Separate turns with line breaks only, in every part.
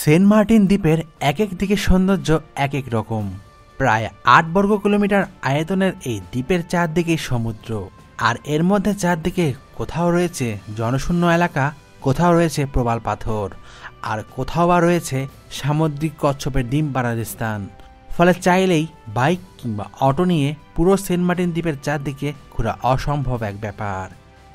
Saint Martin দ্বীপের এক এক দিকে সৌন্দর্য এক এক রকম। প্রায় ৮ বর্গ কিলোমিটার আয়তনের এই দ্বীপের চারদিকেই সমুদ্র, আর এর মধ্যে চারদিকে কোথাও রয়েছে জনশূন্য এলাকা, কোথাও রয়েছে প্রবাল পাথর, আর কোথাও বা রয়েছে সামুদ্রিক কচ্ছপের ডিম পাড়ার স্থান। ফলে চাইলেই বাইক কিংবা অটো নিয়ে পুরো সেন্ট মার্টিন দ্বীপের চারদিকে ঘোরা অসম্ভব এক ব্যাপার।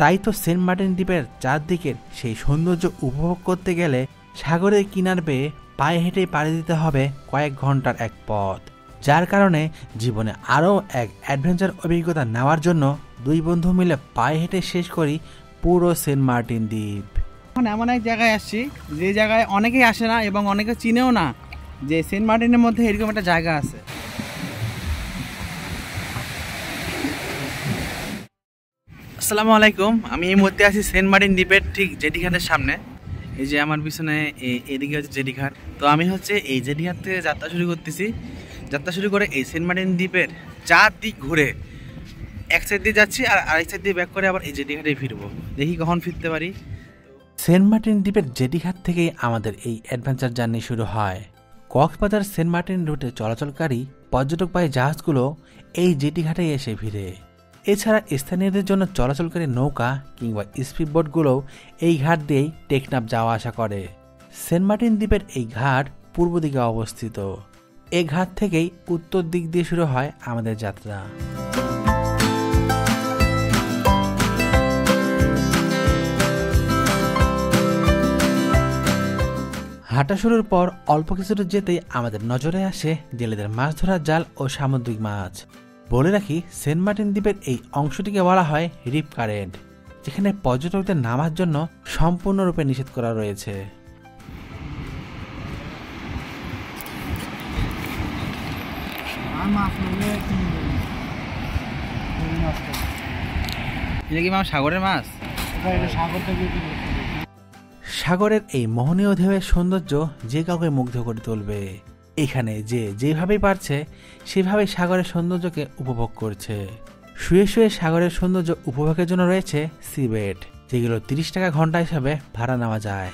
তাই তো সেন্ট মার্টিন দ্বীপের চারদিকের সেই সৌন্দর্য উপভোগ করতে গেলে সাগরের কিনার বেয়ে পায়ে হেঁটে পাড়ি দিতে হবে কয়েক ঘন্টার এক পথ, যার কারণে জীবনে আরও এক অ্যাডভেঞ্চার অভিজ্ঞতা নেওয়ার জন্য দুই বন্ধু মিলে পায়ে হেঁটে শেষ করি পুরো সেন্ট মার্টিন দ্বীপ।
এখন এমন এক জায়গায় আসছি যে জায়গায় অনেকেই আসে না এবং অনেকে চিনেও না যে সেন্ট মার্টিনের মধ্যে এরকম একটা জায়গা আছে। আসসালামু আলাইকুম, আমি এই মুহূর্তে আছি সেন্ট মার্টিন দ্বীপের ঠিক জেটিঘাটের সামনে। এই যে আমার পিছনে এদিকে হচ্ছে জেটিঘাট। তো আমি হচ্ছে এই জেটিঘাট থেকে যাত্রা শুরু করতেছি। যাত্রা শুরু করে এই সেন্ট মার্টিন দ্বীপের চারদিক ঘুরে এক সাইড দিয়ে যাচ্ছি আর আরেক সাইড দিয়ে ব্যাক করে আবার এই জেটিঘাটে ফিরবো। দেখি কখন ফিরতে পারি।
সেন্ট মার্টিন দ্বীপের জেটিঘাট থেকেই আমাদের এই অ্যাডভেঞ্চার জার্নি শুরু হয়। কক্সবাজার সেন্ট মার্টিন রুটে চলাচলকারী পর্যটকবাহী জাহাজগুলো এই জেটিঘাটে এসে ভিড়ে। এছাড়া স্থানীয়দের জন্য চলাচলকারী নৌকা কিংবা স্পিডবোটগুলোও এই ঘাট দিয়েই টেকনাফ যাওয়া আসা করে। সেন্ট মার্টিন দ্বীপের এই ঘাট পূর্ব দিকে অবস্থিত। এই ঘাট থেকেই উত্তর দিক দিয়ে শুরু হয় আমাদের যাত্রা। হাঁটা শুরুর পর অল্প কিছুটা যেতেই আমাদের নজরে আসে জেলেদের মাছ ধরার জাল ও সামুদ্রিক মাছ। বলে রাখি, সেন্ট মার্টিন দ্বীপের এই অংশটিকে বলা হয় রিপ কারেন্ট, যেখানে পর্যটকদের নামার জন্য সম্পূর্ণরূপে নিষেধ করা রয়েছে।
সাগরের মাছ,
সাগরের এই মোহনীয় ঢেউয়ের সৌন্দর্য যে কাউকে মুগ্ধ করে তুলবে। এখানে যে যেভাবেই পারছে সেভাবেই সাগরের সৌন্দর্যকে উপভোগ করছে। শুয়ে শুয়ে সাগরের সৌন্দর্য উপভোগের জন্য রয়েছে সিবেট, যেগুলো 30 টাকা ঘন্টা হিসাবে ভাড়া নেওয়া যায়।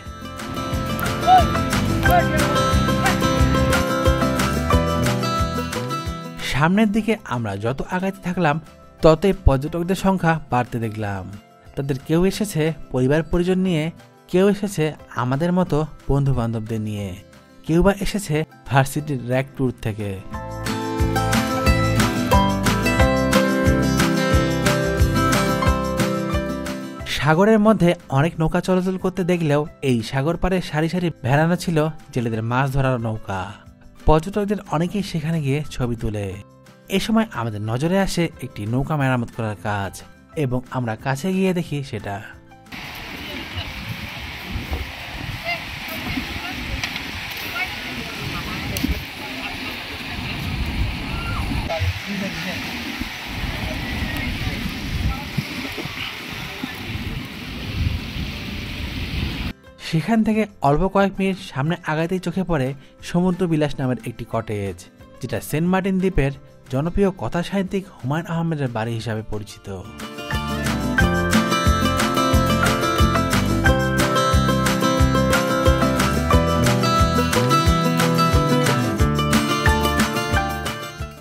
সামনের দিকে আমরা যত আগাতে থাকলাম ততই পর্যটকদের সংখ্যা বাড়তে দেখলাম। তাদের কেউ এসেছে পরিবার পরিজন নিয়ে, কেউ এসেছে আমাদের মতো বন্ধু বান্ধবদের নিয়ে, কেউ বা এসেছে ভার্সিটির র্যাক ট্যুর থেকে। সাগরের মধ্যে অনেক নৌকা চলাচল করতে দেখলেও এই সাগর পাড়ে সারি সারি ভেড়ানো ছিল জেলেদের মাছ ধরার নৌকা। পর্যটকদের অনেকেই সেখানে গিয়ে ছবি তোলে। এ সময় আমাদের নজরে আসে একটি নৌকা মেরামত করার কাজ, এবং আমরা কাছে গিয়ে দেখি সেটা। সেখান থেকে অল্প কয়েক মিনিট সামনে আগাতেই চোখে পড়ে সমুদ্র বিলাস নামের একটি কটেজ, যেটা সেন্ট মার্টিন দ্বীপের জনপ্রিয় কথা সাহিত্যিক হুমায়ুন আহমেদের বাড়ি হিসাবে পরিচিত।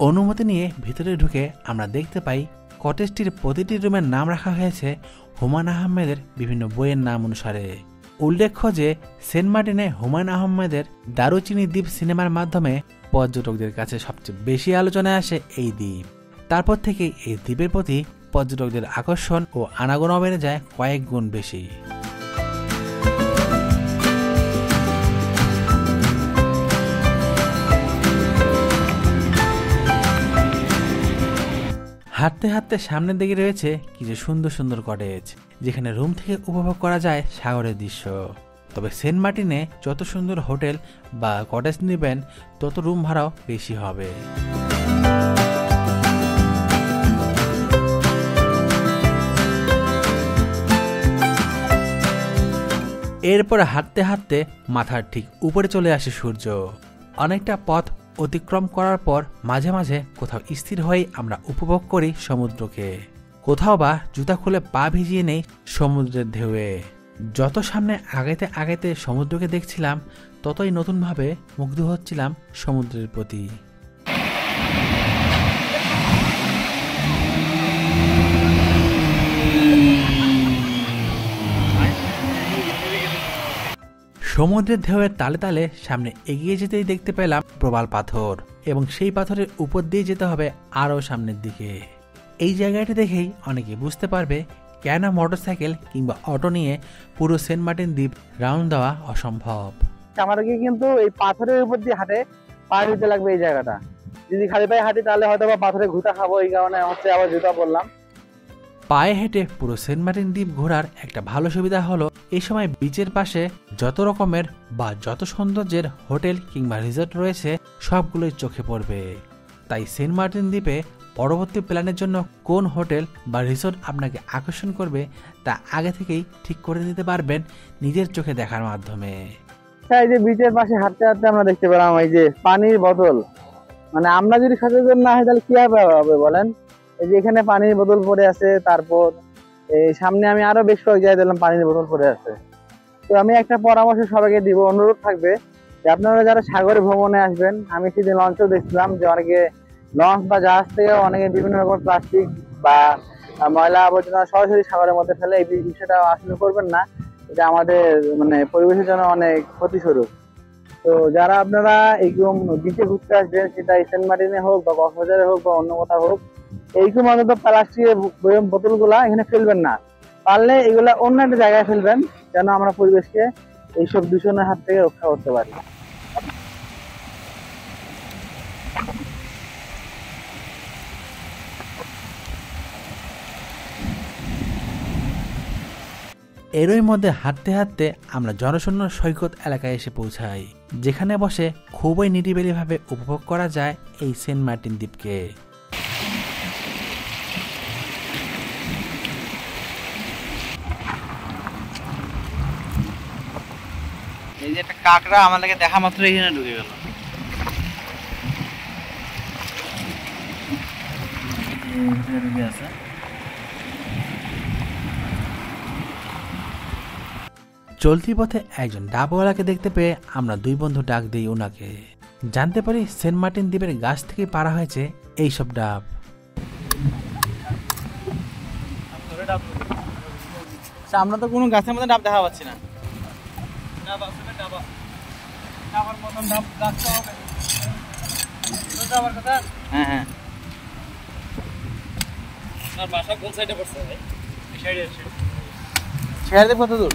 অনুমতি নিয়ে ভিতরে ঢুকে আমরা দেখতে পাই কটেজটির প্রতিটি রুমের নাম রাখা হয়েছে হুমায়ুন আহমেদের বিভিন্ন বইয়ের নাম অনুসারে। উল্লেখ্য যে সেন্ট মার্টিনে হুমায়ুন আহমেদের দারুচিনি দ্বীপ সিনেমার মাধ্যমে পর্যটকদের কাছে সবচেয়ে বেশি আলোচনায় আসে এই দ্বীপ। তারপর থেকে এই দ্বীপের প্রতি পর্যটকদের আকর্ষণ ও আনাগোনা বেড়ে যায় কয়েক গুণ বেশি। হাঁটতে হাঁটতে সামনের দিকে রয়েছে কিছু সুন্দর সুন্দর কটেজ, যেখানে রুম থেকে উপভোগ করা যায় সাগরের দৃশ্য। তবে সেন্ট মার্টিনে যত সুন্দর হোটেল বা কটেজ নেবেন তত রুম ভাড়াও বেশি হবে। এরপর হাঁটতে হাঁটতে মাথার ঠিক উপরে চলে আসে সূর্য। অনেকটা পথ অতিক্রম করার পর মাঝে মাঝে কোথাও স্থির হয়ে আমরা উপভোগ করি সমুদ্রকে, কোথাও বা জুতা খুলে পা ভিজিয়ে নেই সমুদ্রের ঢেউয়ে। যত সামনে আগাইতে আগাইতে সমুদ্রকে দেখছিলাম ততই নতুনভাবে মুগ্ধ হচ্ছিলাম সমুদ্রের প্রতি। সমুদ্রের ঢেউয়ের তালে তালে সামনে এগিয়ে যেতেই দেখতে পেলাম প্রবাল পাথর, এবং সেই পাথরের উপর দিয়ে যেতে হবে আরও সামনের দিকে। এই জায়গাটি দেখেই অনেকে বুঝতে পারবে কেন মোটরসাইকেল কিংবা অটো নিয়ে পুরো সেন্ট মার্টিন দ্বীপ রাউন্ড দেওয়া অসম্ভব।
আমাদেরকে কিন্তু এই পাথরের উপর দিয়ে হাঁটে পার দিতে লাগবে এই জায়গাটা। যদি খালি পায়ে হাঁটি তাহলে হয়তো বা পাথরে ঘুটা খাবো, এই কারণে হচ্ছে আবার জুতা পরলাম।
পায়ে হেঁটে পুরো সেন্ট মার্টিন দ্বীপ ঘোরার একটা ভালো সুবিধা হলো এই সময় বিচের পাশে যত রকমের বা যত সৌন্দর্যের হোটেল কিংবা রিসোর্ট রয়েছে সবগুলোই চোখে পড়বে। তাই সেন্ট মার্টিন দ্বীপে পরবর্তী প্ল্যানের জন্য কোন হোটেল বা রিসোর্ট আপনাকে আকর্ষণ করবে তা আগে থেকেই ঠিক করে নিতে পারবেন নিজের চোখে দেখার মাধ্যমে।
এই যে বিচের পাশে হাঁটতে হাঁটতে আমরা দেখতে পেলাম এই যে পানির বোতল। মানে আমরা যদি সচেতন না হই তাহলে কি হবে বলেন? এই যে এখানে পানির বোতল পড়ে আছে, তারপর এই সামনে আমি আরো বেশ কয়েক জায়গায় দেখলাম পানির বোতল পড়ে আছে। তো আমি একটা পরামর্শ সবাইকে দিব, অনুরোধ থাকবে যে আপনারা যারা সাগরে ভ্রমণে আসবেন, আমি সেদিন লঞ্চেও দেখছিলাম যে অনেকে লঞ্চ বা জাহাজ থেকে অনেকে বিভিন্ন রকম প্লাস্টিক বা ময়লা আবর্জনা সরাসরি সাগরের মধ্যে ফেলে। এই বিষয়টা আসলে করবেন না, এটা আমাদের মানে পরিবেশের জন্য অনেক ক্ষতিস্বরূপ। তো যারা আপনারা এইরকম বিচে ঘুরতে আসবেন, সেটা সেন্ট মার্টিনে হোক বা কক্সবাজারে হোক বা অন্য কোথাও হোক, এইরকম অন্তত প্লাস্টিকের বোতল গুলা এখানে ফেলবেন না। পারলে এগুলা অন্য একটা জায়গায় ফেলবেন, যেন আমরা পরিবেশকে এইসব দূষণের হাত থেকে রক্ষা করতে পারি।
এরই মধ্যে হাঁটতে হাঁটতে আমরা জনশূন্য সৈকত এলাকায় এসে পৌঁছাই, যেখানে বসে খুবই নিরিবিলিভাবে উপভোগ করা যায় এই সেন্ট মার্টিন দ্বীপকে।
এই যে একটা কাকড়া আমাদেরকে দেখা মাত্র এখানে ঢুকে গেল।
চলতি পথে একজন ডাবওয়ালাকে দেখতে পেয়ে আমরা দুই বন্ধু ডাক দিই ওনাকে। জানতে পারি সেন্ট মার্টিন দ্বীপের গাছ থেকে পাড়া হয়েছে এইসব ডাব।
আমরা তো কোনো গাছের মধ্যে ডাব দেখা পাচ্ছি না। হ্যাঁ হ্যাঁ,
বাসা কোন সাইডে পড়ছে ভাই?
শেয়ার কত দূর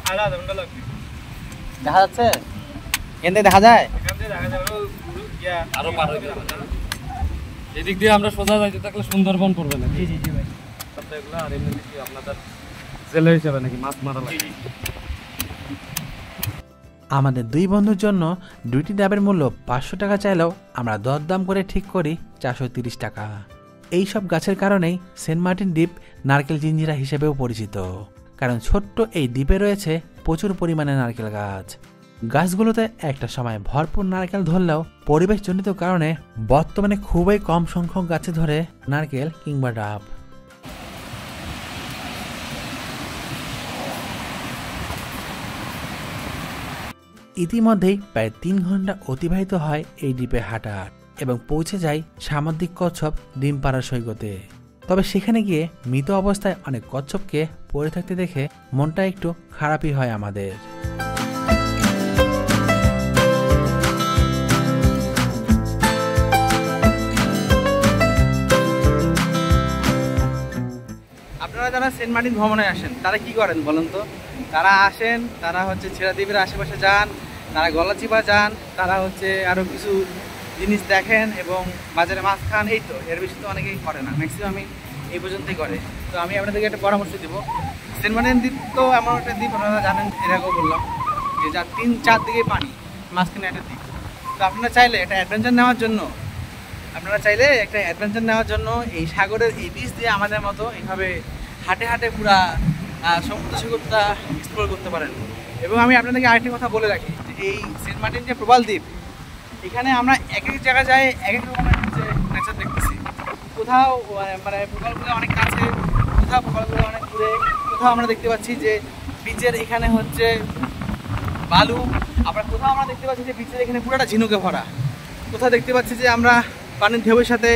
আধা ঘন্টা লাগবে।
দেখা যাচ্ছে? এখান থেকে দেখা যায়?
এখান থেকে দেখা যাবে আরো পার হইবে। এদিক দিয়ে আমরা সোজা যাইতে থাকলে সুন্দরবন পড়বে না? জি জি জি ভাই। এগুলো আর এমনি কি আপনাদের জেলে হিসাবে নাকি মাছ মারা লাগে?
আমাদের দুই বন্ধুর জন্য দুইটি ডাবের মূল্য 500 টাকা চাইলেও আমরা দরদাম করে ঠিক করি 430 টাকা। এইসব গাছের কারণেই সেন্ট মার্টিন দ্বীপ নারকেল জিঞ্জিরা হিসেবেও পরিচিত, কারণ ছোট্ট এই দ্বীপে রয়েছে প্রচুর পরিমাণে নারকেল গাছ। গাছগুলোতে একটা সময় ভরপুর নারকেল ধরলেও পরিবেশজনিত কারণে বর্তমানে খুবই কম সংখ্যক গাছে ধরে নারকেল কিংবা ডাব। ইতিমধ্যেই প্রায় 3 ঘন্টা অতিবাহিত হয় এই দ্বীপে হাঁটার, এবং পৌঁছে যায় সামুদ্রিক কচ্ছপ ডিমপাড়া সৈকতে। তবে সেখানে গিয়ে মৃত অবস্থায় অনেক কচ্ছপকে পড়ে থাকতে দেখে মনটা একটু খারাপই হয় আমাদের।
আপনারা যারা সেন্ট মার্টিন ভ্রমণে আসেন তারা কি করেন বলেন তো? তারা আসেন, তারা হচ্ছে ছেড়া দ্বীপের আশেপাশে যান, তারা গলাচিপা যান, তারা হচ্ছে আরও কিছু জিনিস দেখেন এবং বাজারে মাছ খান। এই তো, এর বেশি তো অনেকেই করে না, ম্যাক্সিমামই এই পর্যন্তই করে। তো আমি আপনাদেরকে একটা পরামর্শ দেবো, সেন্ট মার্টিন দ্বীপ তো এমন একটা দ্বীপ, আপনারা জানেন, এর আগেও বললাম যে যার 3-4 দিকে পানি, মাঝখানে একটা দ্বীপ। তো আপনারা চাইলে একটা অ্যাডভেঞ্চার নেওয়ার জন্য এই সাগরের এই বীচ দিয়ে আমাদের মতো এইভাবে হাঁটে হাঁটে পুরা সমুদ্র সৈকতটা এক্সপ্লোর করতে পারেন। এবং আমি আপনাদেরকে আরেকটি কথা বলে রাখি, যে এই সেন্ট মার্টিন যে প্রবাল দ্বীপ, এখানে আমরা এক এক জায়গায় যাই এক এক রকমের হচ্ছে নেচার দেখতেছি। কোথাও মানে প্রবালগুলো অনেক কাছে, কোথাও প্রবালগুলো অনেক দূরে, তো কোথাও আমরা দেখতে পাচ্ছি যে বিচের এখানে হচ্ছে বালু, আবার কোথাও আমরা দেখতে পাচ্ছি যে বিচের এখানে পুরোটা ঝিনুকে ভরা। কোথাও দেখতে পাচ্ছি যে আমরা পানির ঢেউয়ের সাথে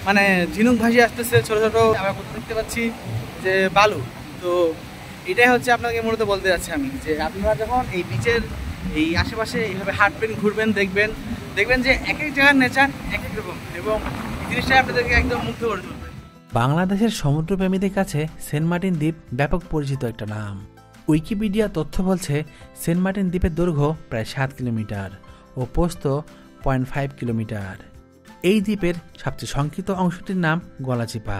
মানে ঝিনুক ভাসিয়ে আসতেছে ছোটো ছোটো, আবার কোথাও দেখতে পাচ্ছি যে বালু। তো এটাই হচ্ছে আপনাকে মূলত বলতে যাচ্ছি আমি, যে আপনারা যখন এই বিচের এই আশেপাশে এইভাবে হাঁটবেন, ঘুরবেন, দেখবেন যে এক এক জায়গার নেচার এক এক রকম, এবং এই জিনিসটা আপনাদেরকে একদম মুগ্ধ করে তুলবে।
বাংলাদেশের সমুদ্রপ্রেমীদের কাছে সেন্ট মার্টিন দ্বীপ ব্যাপক পরিচিত একটা নাম। উইকিপিডিয়া তথ্য বলছে সেন্ট মার্টিন দ্বীপের দৈর্ঘ্য প্রায় 7 কিলোমিটার ও প্রস্থ 0.5 কিলোমিটার। এই দ্বীপের সবচেয়ে সংক্ষিপ্ত অংশটির নাম গলাচিপা,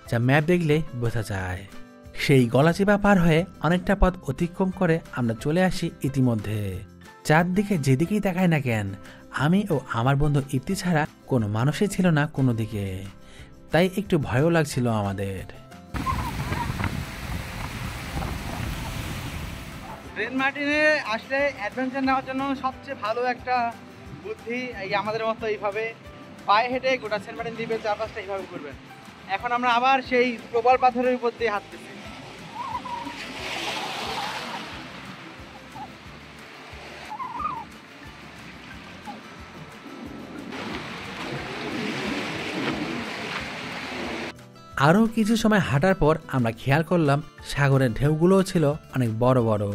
যা ম্যাপ দেখলে বোঝা যায়। সেই গলাচিপা পার হয়ে অনেকটা পথ অতিক্রম করে আমরা চলে আসি ইতিমধ্যে। চারদিকে যেদিকেই তাকাই না কেন, আমি ও আমার বন্ধু ইপ্তি ছাড়া কোনো মানুষই ছিল না কোনো দিকে, তাই একটু ভয়ও লাগছিল আমাদের।
সেন্ট মার্টিনে আসলে অ্যাডভেঞ্চার নেওয়ার জন্য সবচেয়ে ভালো একটা বুদ্ধি এই আমাদের মতো এইভাবে পায়ে হেঁটে গোটা সেন্ট মার্টিন দ্বীপের চারপাশটা এইভাবে ঘুরবেন। এখন আমরা আবার সেই প্রবল পাথরের উপর দিয়ে হাঁটতেছি।
আরও কিছু সময় হাঁটার পর আমরা খেয়াল করলাম সাগরের ঢেউগুলোও ছিল অনেক বড় বড়।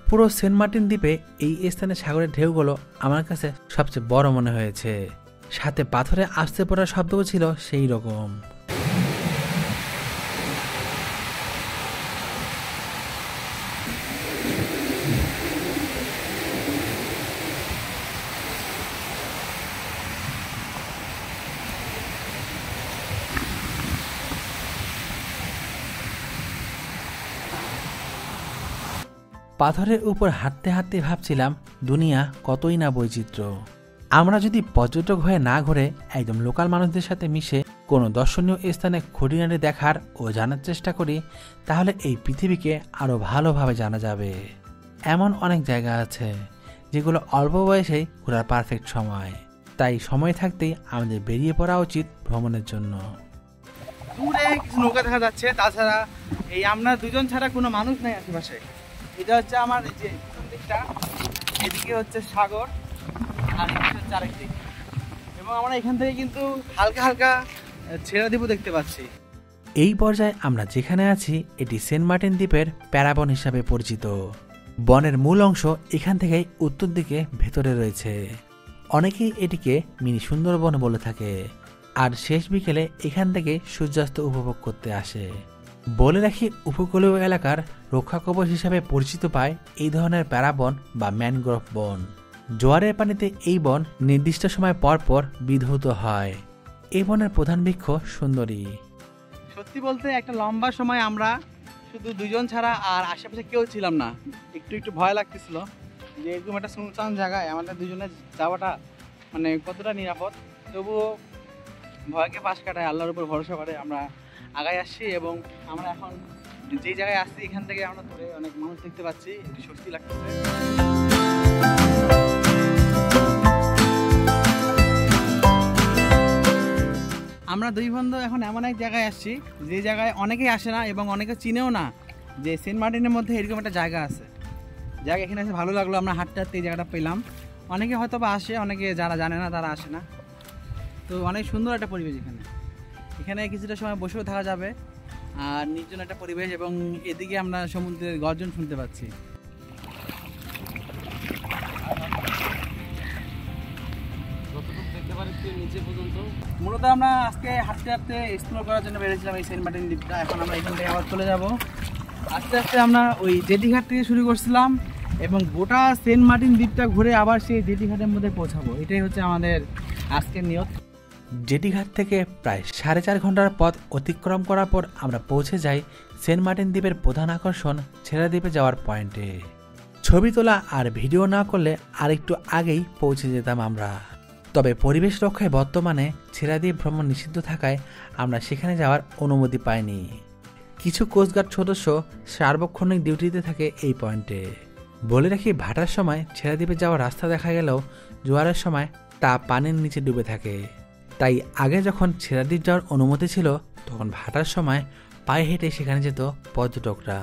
পুরো সেন্ট মার্টিন দ্বীপে এই স্থানে সাগরের ঢেউগুলো আমার কাছে সবচেয়ে বড় মনে হয়েছে, সাথে পাথরে আছড়ে পড়ার শব্দও ছিল সেই রকম। পাথরের উপর হাঁটতে হাঁটতে ভাবছিলাম দুনিয়া কতই না বৈচিত্র্য। আমরা যদি পর্যটক হয়ে না ঘুরে একদম লোকাল মানুষদের সাথে মিশে কোনো দর্শনীয় স্থানে খুঁটিনাটি দেখার ও জানার চেষ্টা করি, তাহলে এই পৃথিবীকে আরও ভালোভাবে জানা যাবে। এমন অনেক জায়গা আছে যেগুলো অল্প বয়সেই ঘোরার পারফেক্ট সময়, তাই সময় থাকতেই আমাদের বেরিয়ে পড়া উচিত ভ্রমণের জন্য।
দূরে কিছু নৌকা দেখা যাচ্ছে, তাছাড়া এই আমরা দুজন ছাড়া কোনো মানুষ নেই আশেপাশে। এটা হচ্ছে আমার এই যে পিছন দিকটা, এদিকে হচ্ছে সাগর আর এদিকে হচ্ছে আরেক দিক, এবং আমরা এখান থেকে কিন্তু হালকা হালকা ছেড়া দ্বীপও দেখতে পাচ্ছি।
এই পর্যায়ে আমরা যেখানে আছি এটি সেন্ট মার্টিন দ্বীপের প্যারাবন হিসাবে পরিচিত। বনের মূল অংশ এখান থেকেই উত্তর দিকে ভেতরে রয়েছে। অনেকেই এটিকে মিনি সুন্দরবন বলে থাকে, আর শেষ বিকেলে এখান থেকে সূর্যাস্ত উপভোগ করতে আসে। বলে রাখি, উপকূলীয় এলাকার রক্ষা কবচ হিসাবে পরিচিত পায় এই ধরনের প্যারাবন বা ম্যানগ্রোভ বন। জোয়ারের পানিতে এই বন নির্দিষ্ট সময় পর পর বিধৌত হয়। এই বনের প্রধান বৃক্ষ সুন্দরী।
সত্যি বলতে একটা লম্বা সময় আমরা শুধু দুজন ছাড়া আর আশেপাশে কেউ ছিলাম না। একটু ভয় লাগতেছিল যে এরকম একটা শুনশান জায়গায় আমাদের দুজনে যাওয়াটা মানে কতটা নিরাপদ। তবুও ভয়কে পাশ কাটায় আল্লাহর উপর ভরসা করে আমরা আগায় আসছি, এবং আমরা এখন যে জায়গায় আসছি এখান থেকে আমরা ধরে অনেক মানুষ দেখতে পাচ্ছি, একটু স্বস্তি লাগতেছে। আমরা দুই বন্ধু এখন এমন এক জায়গায় আসছি যে জায়গায় অনেকেই আসে না এবং অনেকে চিনেও না যে সেন্ট মার্টিনের মধ্যে এরকম একটা জায়গা আছে। জায়গা এখানে এসে ভালো লাগলো, আমরা হাঁটতে হাঁটতে এই জায়গাটা পেলাম। অনেকে হয়তো বা আসে, অনেকে যারা জানে না তারা আসে না। তো অনেক সুন্দর একটা পরিবেশ এখানে। এখানে কিছুটা সময় বসেও থাকা যাবে, আর নির্জন একটা পরিবেশ, এবং এদিকে আমরা সমুদ্রের গর্জন শুনতে পাচ্ছি। মূলত আমরা আজকে হাঁটতে হাঁটতে এক্সপ্লোর করার জন্য বেরিয়েছিলাম এই সেন্ট মার্টিন দ্বীপটা। এখন আমরা এখান থেকে আবার চলে যাব। আস্তে আস্তে আমরা ওই জেটি ঘাট থেকে শুরু করছিলাম, এবং গোটা সেন্ট মার্টিন দ্বীপটা ঘুরে আবার সেই জেটি ঘাটের মধ্যে পৌঁছাবো। এটাই হচ্ছে আমাদের আজকের নিয়ত।
জেটি ঘাট থেকে প্রায় 4.5 ঘন্টার পথ অতিক্রম করার পর আমরা পৌঁছে যাই সেন্ট মার্টিন দ্বীপের প্রধান আকর্ষণ ছেড়া দ্বীপে যাওয়ার পয়েন্টে। ছবি তোলা আর ভিডিও না করলে আরেকটু আগেই পৌঁছে যেতাম আমরা। তবে পরিবেশ রক্ষায় বর্তমানে ছেড়া দ্বীপ ভ্রমণ নিষিদ্ধ থাকায় আমরা সেখানে যাওয়ার অনুমতি পাইনি। কিছু কোস্টগার্ড সদস্য সার্বক্ষণিক ডিউটিতে থাকে এই পয়েন্টে। বলে রাখি, ভাটার সময় ছেড়া দ্বীপে যাওয়ার রাস্তা দেখা গেলেও জোয়ারের সময় তা পানির নিচে ডুবে থাকে। তাই আগে যখন ছেড়া দ্বীপ যাওয়ার অনুমতি ছিল, তখন ভাটার সময় পায়ে হেঁটে সেখানে যেত পর্যটকরা।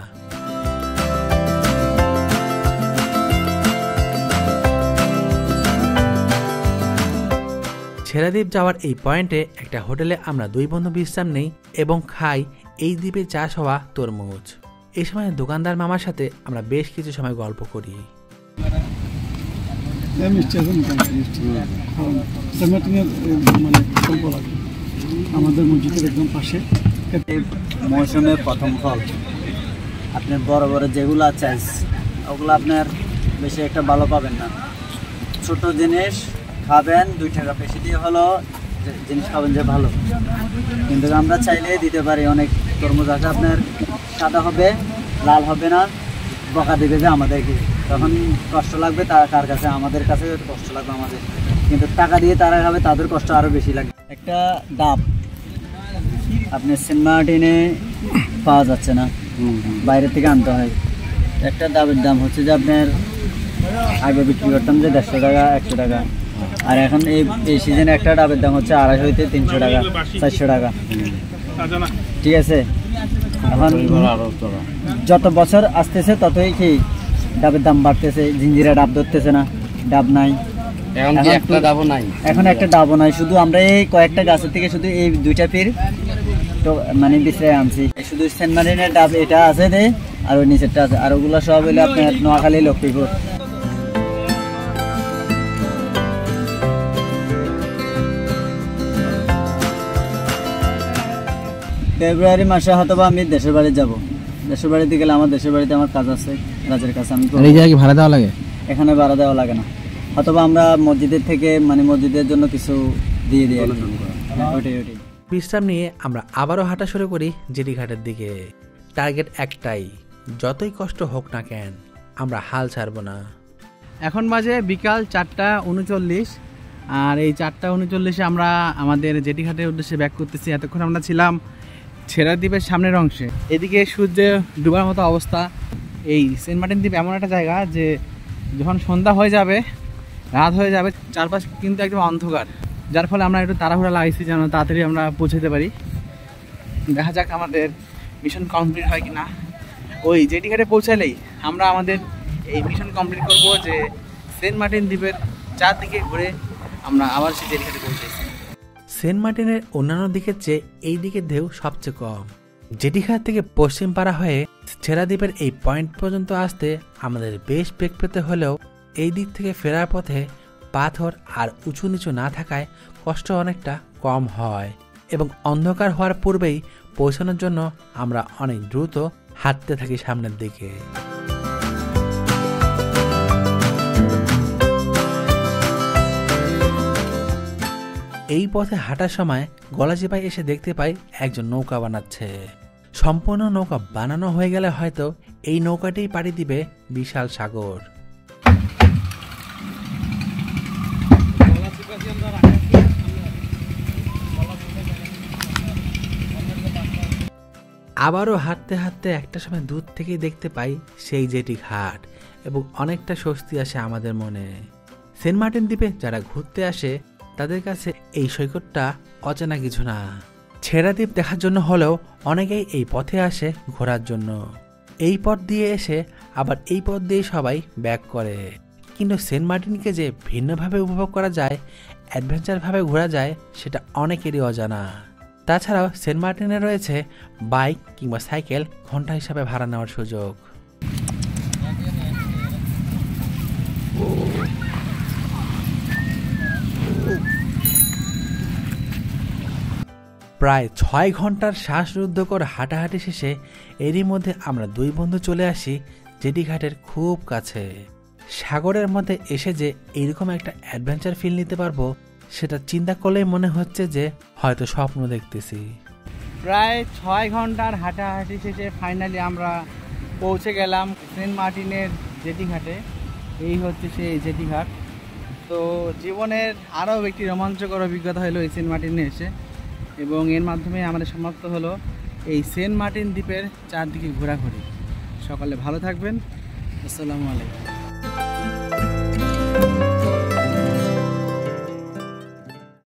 ছেড়াদ্বীপ যাওয়ার এই পয়েন্টে একটা হোটেলে আমরা দুই বন্ধু বিশ্রাম নেই এবং খাই এই দ্বীপে চাষ হওয়া তরমুজ। এই সময় দোকানদার মামার সাথে আমরা বেশ কিছু সময় গল্প করি।
আমাদের মসজিদের একদম পাশে মৌসুমের প্রথম ফল। আপনার বড় বড় যেগুলো চাইস ওগুলো আপনার বেশি একটা ভালো পাবেন না। ছোট জিনিস খাবেন 2 টাকা বেশি দিয়ে হলো জিনিস খাবেন যে ভালো, কিন্তু আমরা চাইলে দিতে পারি। অনেক তরমুজ আছে আপনার সাদা হবে, লাল হবে না, বকা দিবে যে আমাদেরকে, তখন কষ্ট লাগবে তার কাছে, আমাদের কাছে কষ্ট লাগবে আমাদের, কিন্তু টাকা দিয়ে তারা খাবে তাদের কষ্ট আরও বেশি লাগবে। একটা ডাব আপনার সেন্ট মার্টিনে পাওয়া যাচ্ছে না, বাইরে থেকে আনতে হয়। একটা ডাবের দাম হচ্ছে যে আপনার আগে বিক্রি করতাম যে 150 টাকা 100 টাকা, আর এখন এই সিজনে একটা ডাবের দাম হচ্ছে 250 হইতে 300 টাকা 400 টাকা। ঠিক আছে, এখন যত বছর আসতেছে ততই কি ডাবের দাম বাড়তেছে। জিঞ্জিরা ডাব ধরতেছে না, ডাব নাই, এখন একটা ডাবও নাই। শুধু আমরা এই কয়েকটা গাছের থেকে শুধু এই 2টা পীর তো মানে বিশ্রায় আনছি। শুধু সেন্ট মার্টিনের ডাব এটা আছে রে, আর ওই নিচেরটা আছে, আর ওগুলো সব হইলে আপনার নোয়াখালী লক্ষ্মীপুর। ফেব্রুয়ারি মাসে হয়তো আমি দেশের বাড়ি যাব। দেশের বাড়িতে গেলে আমার দেশের বাড়িতে আমার কাজ আছে, রাজের কাছে। আমি
ভাড়া দেওয়া লাগে?
এখানে ভাড়া দেওয়া লাগে না, অথবা আমরা মসজিদের থেকে মানে মসজিদের জন্য কিছু দিয়ে দিই। ওটাই
বিশ্রাম নিয়ে আমরা আবারও হাঁটা শুরু করি জেটিঘাটের দিকে। টার্গেট একটাই, যতই কষ্ট হোক না কেন আমরা হাল ছাড়ব না।
এখন বাজে বিকাল 4:39, আর এই 4:39-এ আমরা আমাদের জেটিঘাটের উদ্দেশ্যে ব্যাক করতেছি। এতক্ষণ আমরা ছিলাম ছেড়াদ্বীপের সামনের অংশে। এদিকে সূর্য ডুবার মতো অবস্থা। এই সেন্ট মার্টিন দ্বীপ এমন একটা জায়গা যে যখন সন্ধ্যা হয়ে যাবে, রাত হয়ে যাবে, চারপাশ কিন্তু একদম অন্ধকার, যার ফলে আমরা একটু তাড়াহুড়া লাগাইছি যেন তাড়াতাড়ি আমরা পৌঁছাতে পারি। দেখা যাক আমাদের মিশন কমপ্লিট হয় কিনা। ওই জেটিঘাটে পৌঁছালেই আমরা আমাদের এই মিশন কমপ্লিট করব, যে সেন্ট মার্টিন দ্বীপের চারদিকে ঘুরে আমরা আবার সেই জেটিঘাটে পৌঁছেছি।
সেন্ট মার্টিনের অন্যান্য দিকের চেয়ে এই দিকের ঢেউ সবচেয়ে কম। জেটিঘাট থেকে পশ্চিম পাড়া হয়ে ছেড়াদ্বীপের এই পয়েন্ট পর্যন্ত আসতে আমাদের বেশ বেগ পেতে হলেও এই দিক থেকে ফেরার পথে পাথর আর উঁচু নিচু না থাকায় কষ্ট অনেকটা কম হয়, এবং অন্ধকার হওয়ার পূর্বেই পৌঁছানোর জন্য আমরা অনেক দ্রুত হাঁটতে থাকি সামনের দিকে। এই পথে হাঁটার সময় গলাচিপায় এসে দেখতে পাই একজন নৌকা বানাচ্ছে। সম্পূর্ণ নৌকা বানানো হয়ে গেলে হয়তো এই নৌকাটিই পাড়ি দিবে বিশাল সাগর। আবারও হাঁটতে হাঁটতে একটা সময় দূর থেকেই দেখতে পাই সেই জেটি ঘাট, এবং অনেকটা স্বস্তি আসে আমাদের মনে। সেন্ট মার্টিন দ্বীপে যারা ঘুরতে আসে তাদের কাছে এই সৈকতটা অচেনা কিছু না। ছেড়াদ্বীপ দেখার জন্য হলেও অনেকেই এই পথে আসে ঘোরার জন্য। এই পথ দিয়ে এসে আবার এই পথ দিয়ে সবাই ব্যাক করে, কিন্তু সেন্ট মার্টিনকে যে ভিন্নভাবে উপভোগ করা যায়, অ্যাডভেঞ্চারভাবে ঘোরা যায়, সেটা অনেকেরই অজানা। তাছাড়াও সেন্ট মার্টিনে রয়েছে বাইক কিংবা সাইকেল ঘন্টা হিসাবে ভাড়া নেওয়ার সুযোগ। প্রায় 6 ঘন্টার শ্বাসরুদ্ধকর হাঁটাহাঁটি শেষে এরই মধ্যে আমরা দুই বন্ধু চলে আসি জেটিঘাটের খুব কাছে। সাগরের মধ্যে এসে যে এইরকম একটা অ্যাডভেঞ্চার ফিল নিতে পারবো, সেটা চিন্তা করলেই মনে হচ্ছে যে হয়তো স্বপ্ন দেখতেছি।
প্রায় 6 ঘন্টার হাঁটাহাঁটি শেষে ফাইনালি আমরা পৌঁছে গেলাম সেন্ট মার্টিনের জেটিঘাটে। এই হচ্ছে সেই জেটিঘাট। তো জীবনের আরও একটি রোমাঞ্চকর অভিজ্ঞতা হলো এই সেন্ট মার্টিনে এসে, এবং এর মাধ্যমে আমাদের সমাপ্ত হলো এই সেন্ট মার্টিন দ্বীপের চারদিকে ঘোরাঘুরি। সকালে ভালো থাকবেন। আসসালামু আলাইকুম।